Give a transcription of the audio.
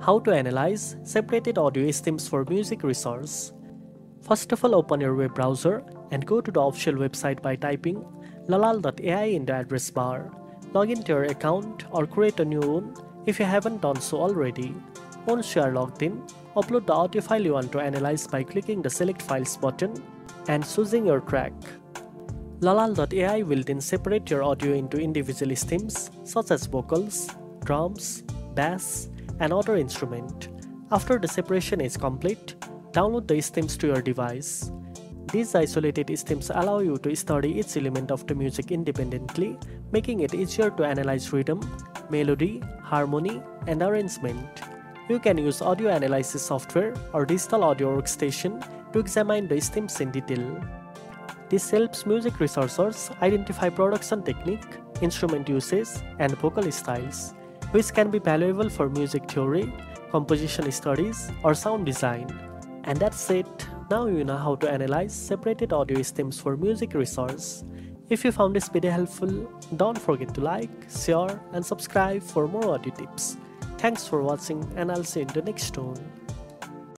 How to analyze separated audio stems for music resource. First of all, open your web browser and go to the official website by typing Lalal.ai in the address bar. Log into your account or create a new one if you haven't done so already. Once you are logged in, upload the audio file you want to analyze by clicking the Select Files button and choosing your track. Lalal.ai will then separate your audio into individual stems such as vocals, drums, bass, and other instrument. After the separation is complete, download the stems to your device. These isolated stems allow you to study each element of the music independently, making it easier to analyze rhythm, melody, harmony, and arrangement. You can use audio analysis software or digital audio workstation to examine the stems in detail. This helps music researchers identify production technique, instrument usage, and vocal styles, which can be valuable for music theory, composition studies, or sound design. And that's it. Now you know how to analyze separated audio stems for music research. If you found this video helpful, don't forget to like, share, and subscribe for more audio tips. Thanks for watching, and I'll see you in the next one.